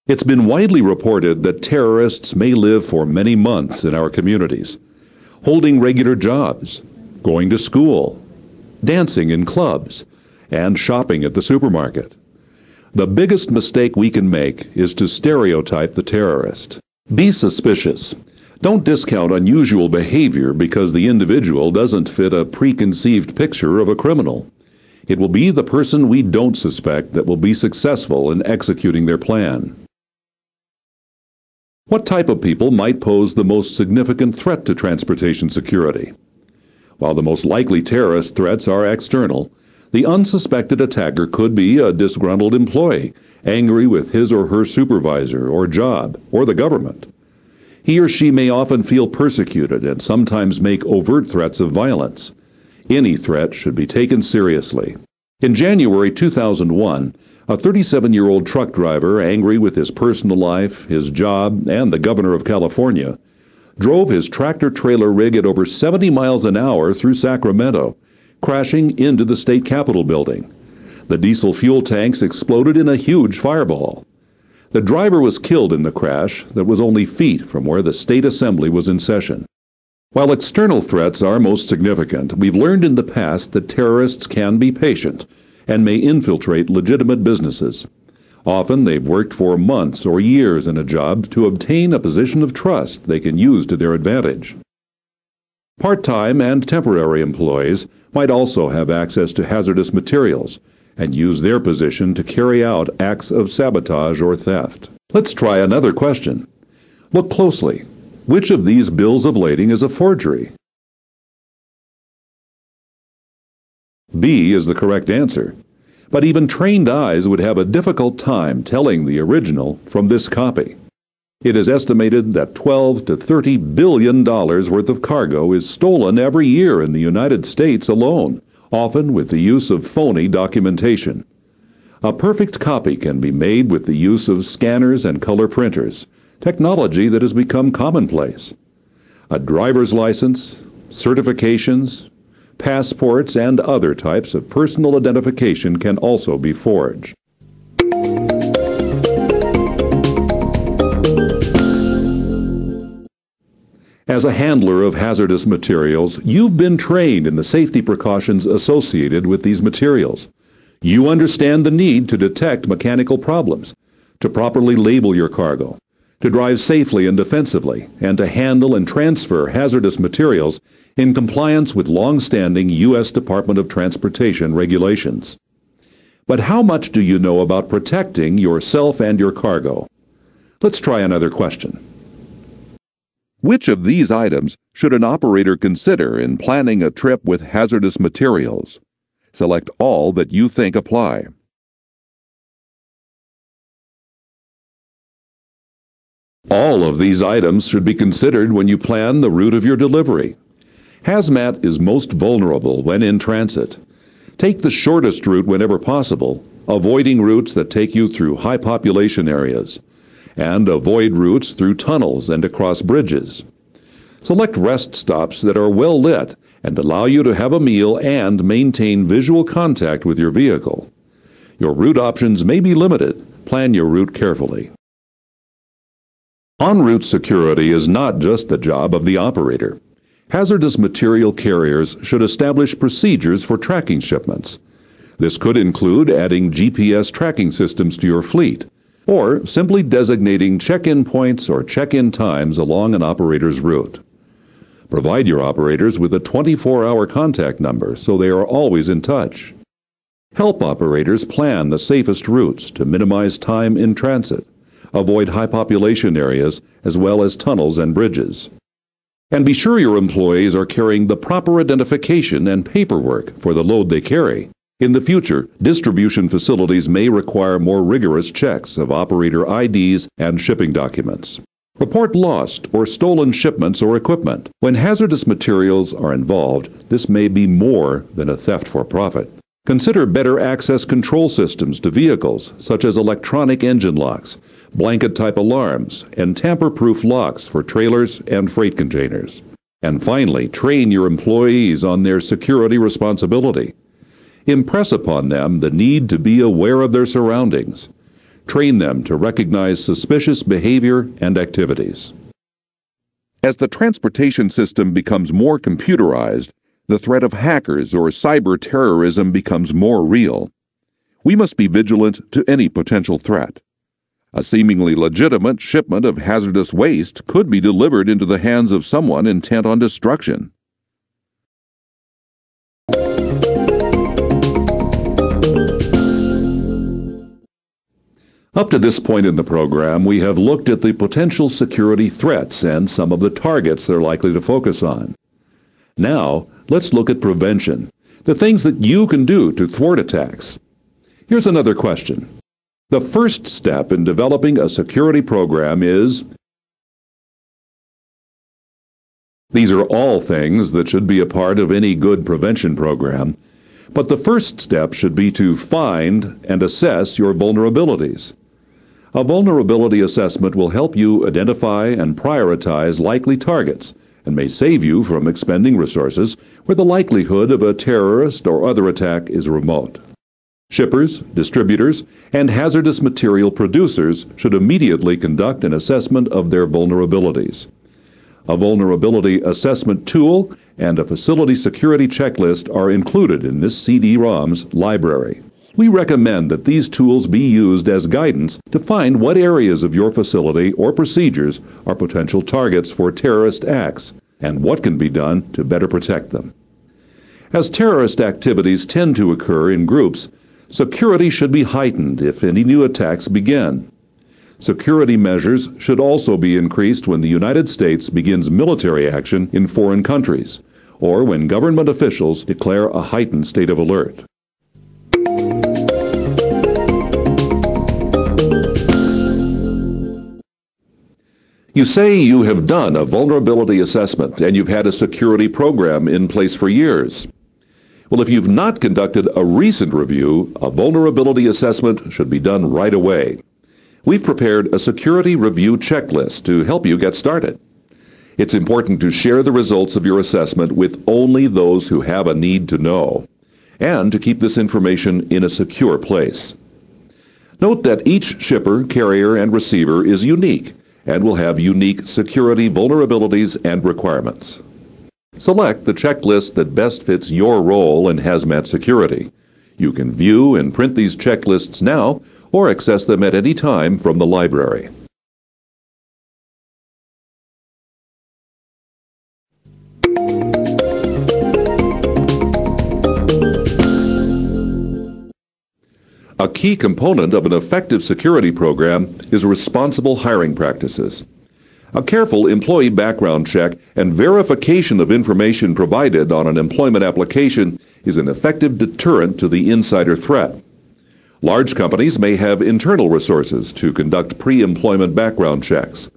It's been widely reported that terrorists may live for many months in our communities, holding regular jobs, going to school, dancing in clubs, and shopping at the supermarket. The biggest mistake we can make is to stereotype the terrorist. Be suspicious. Don't discount unusual behavior because the individual doesn't fit a preconceived picture of a criminal. It will be the person we don't suspect that will be successful in executing their plan. What type of people might pose the most significant threat to transportation security? While the most likely terrorist threats are external, the unsuspected attacker could be a disgruntled employee, angry with his or her supervisor or job, or the government. He or she may often feel persecuted and sometimes make overt threats of violence. Any threat should be taken seriously. In January 2001, a 37-year-old truck driver, angry with his personal life, his job, and the governor of California, drove his tractor-trailer rig at over 70 miles an hour through Sacramento, crashing into the state capitol building. The diesel fuel tanks exploded in a huge fireball. The driver was killed in the crash that was only feet from where the state assembly was in session. While external threats are most significant, we've learned in the past that terrorists can be patient and may infiltrate legitimate businesses. Often they've worked for months or years in a job to obtain a position of trust they can use to their advantage. Part-time and temporary employees might also have access to hazardous materials and use their position to carry out acts of sabotage or theft. Let's try another question. Look closely. Which of these bills of lading is a forgery? B is the correct answer, but even trained eyes would have a difficult time telling the original from this copy. It is estimated that $12 to $30 billion worth of cargo is stolen every year in the United States alone, often with the use of phony documentation. A perfect copy can be made with the use of scanners and color printers, technology that has become commonplace. A driver's license, certifications, passports, and other types of personal identification can also be forged. As a handler of hazardous materials, you've been trained in the safety precautions associated with these materials. You understand the need to detect mechanical problems, to properly label your cargo, to drive safely and defensively, and to handle and transfer hazardous materials in compliance with long-standing U.S. Department of Transportation regulations. But how much do you know about protecting yourself and your cargo? Let's try another question. Which of these items should an operator consider in planning a trip with hazardous materials? Select all that you think apply. All of these items should be considered when you plan the route of your delivery. Hazmat is most vulnerable when in transit. Take the shortest route whenever possible, avoiding routes that take you through high population areas, and avoid routes through tunnels and across bridges. Select rest stops that are well lit and allow you to have a meal and maintain visual contact with your vehicle. Your route options may be limited. Plan your route carefully. En route security is not just the job of the operator. Hazardous material carriers should establish procedures for tracking shipments. This could include adding GPS tracking systems to your fleet, or simply designating check-in points or check-in times along an operator's route. Provide your operators with a 24-hour contact number so they are always in touch. Help operators plan the safest routes to minimize time in transit, avoid high population areas as well as tunnels and bridges. And be sure your employees are carrying the proper identification and paperwork for the load they carry. In the future, distribution facilities may require more rigorous checks of operator IDs and shipping documents. Report lost or stolen shipments or equipment. When hazardous materials are involved, this may be more than a theft for profit. Consider better access control systems to vehicles, such as electronic engine locks, blanket-type alarms, and tamper-proof locks for trailers and freight containers. And finally, train your employees on their security responsibility. Impress upon them the need to be aware of their surroundings. Train them to recognize suspicious behavior and activities. As the transportation system becomes more computerized, the threat of hackers or cyber terrorism becomes more real. We must be vigilant to any potential threat. A seemingly legitimate shipment of hazardous waste could be delivered into the hands of someone intent on destruction. Up to this point in the program, we have looked at the potential security threats and some of the targets they're likely to focus on. Now, let's look at prevention, the things that you can do to thwart attacks. Here's another question. The first step in developing a security program is... These are all things that should be a part of any good prevention program, but the first step should be to find and assess your vulnerabilities. A vulnerability assessment will help you identify and prioritize likely targets and may save you from expending resources where the likelihood of a terrorist or other attack is remote. Shippers, distributors, and hazardous material producers should immediately conduct an assessment of their vulnerabilities. A vulnerability assessment tool and a facility security checklist are included in this CD-ROM's library. We recommend that these tools be used as guidance to find what areas of your facility or procedures are potential targets for terrorist acts and what can be done to better protect them. As terrorist activities tend to occur in groups, security should be heightened if any new attacks begin. Security measures should also be increased when the United States begins military action in foreign countries, or when government officials declare a heightened state of alert. You say you have done a vulnerability assessment and you've had a security program in place for years. Well, if you've not conducted a recent review, a vulnerability assessment should be done right away. We've prepared a security review checklist to help you get started. It's important to share the results of your assessment with only those who have a need to know, and to keep this information in a secure place. Note that each shipper, carrier, and receiver is unique and will have unique security vulnerabilities and requirements. Select the checklist that best fits your role in hazmat security. You can view and print these checklists now or access them at any time from the library. A key component of an effective security program is responsible hiring practices. A careful employee background check and verification of information provided on an employment application is an effective deterrent to the insider threat. Large companies may have internal resources to conduct pre-employment background checks.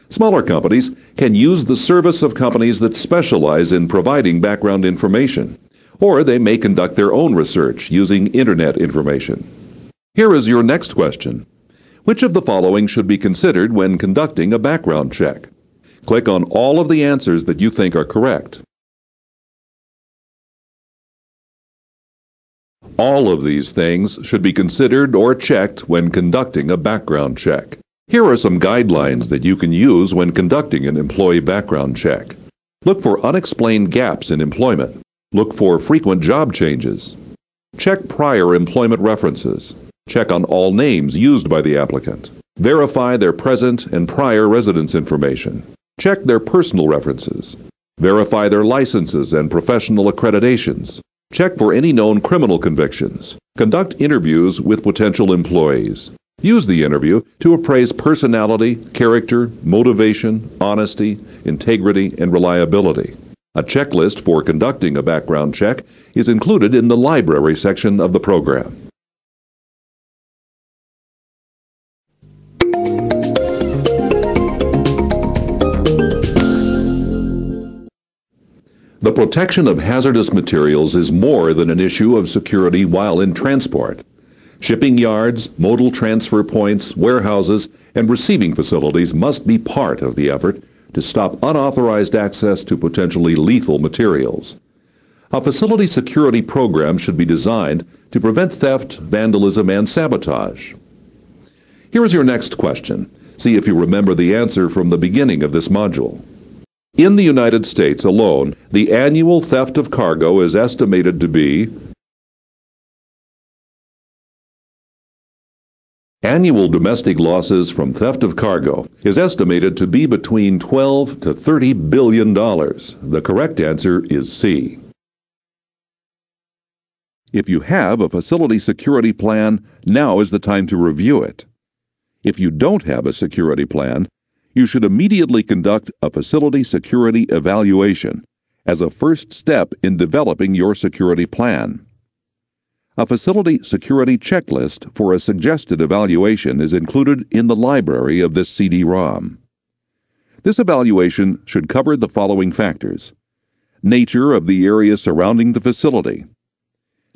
Smaller companies can use the service of companies that specialize in providing background information, or they may conduct their own research using Internet information. Here is your next question. Which of the following should be considered when conducting a background check? Click on all of the answers that you think are correct. All of these things should be considered or checked when conducting a background check. Here are some guidelines that you can use when conducting an employee background check. Look for unexplained gaps in employment. Look for frequent job changes. Check prior employment references. Check on all names used by the applicant. Verify their present and prior residence information. Check their personal references. Verify their licenses and professional accreditations. Check for any known criminal convictions. Conduct interviews with potential employees. Use the interview to appraise personality, character, motivation, honesty, integrity, and reliability. A checklist for conducting a background check is included in the library section of the program. The protection of hazardous materials is more than an issue of security while in transport. Shipping yards, modal transfer points, warehouses, and receiving facilities must be part of the effort to stop unauthorized access to potentially lethal materials. A facility security program should be designed to prevent theft, vandalism, and sabotage. Here is your next question. See if you remember the answer from the beginning of this module. In the United States alone, the annual theft of cargo is estimated to be. Annual domestic losses from theft of cargo is estimated to be between $12 to $30 billion. The correct answer is C. If you have a facility security plan, now is the time to review it. If you don't have a security plan, you should immediately conduct a facility security evaluation as a first step in developing your security plan. A facility security checklist for a suggested evaluation is included in the library of this CD-ROM. This evaluation should cover the following factors: nature of the area surrounding the facility,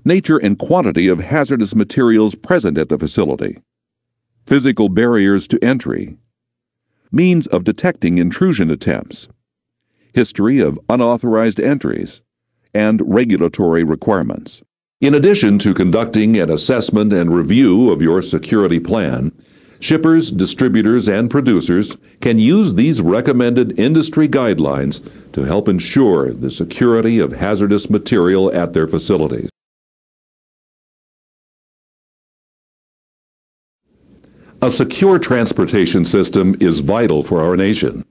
nature and quantity of hazardous materials present at the facility, physical barriers to entry, means of detecting intrusion attempts, history of unauthorized entries, and regulatory requirements. In addition to conducting an assessment and review of your security plan, shippers, distributors, and producers can use these recommended industry guidelines to help ensure the security of hazardous material at their facilities. A secure transportation system is vital for our nation.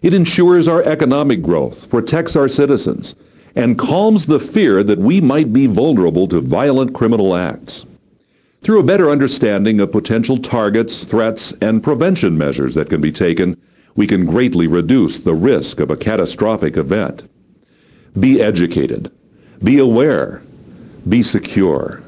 It ensures our economic growth, protects our citizens, and calms the fear that we might be vulnerable to violent criminal acts. Through a better understanding of potential targets, threats, and prevention measures that can be taken, we can greatly reduce the risk of a catastrophic event. Be educated, be aware, be secure.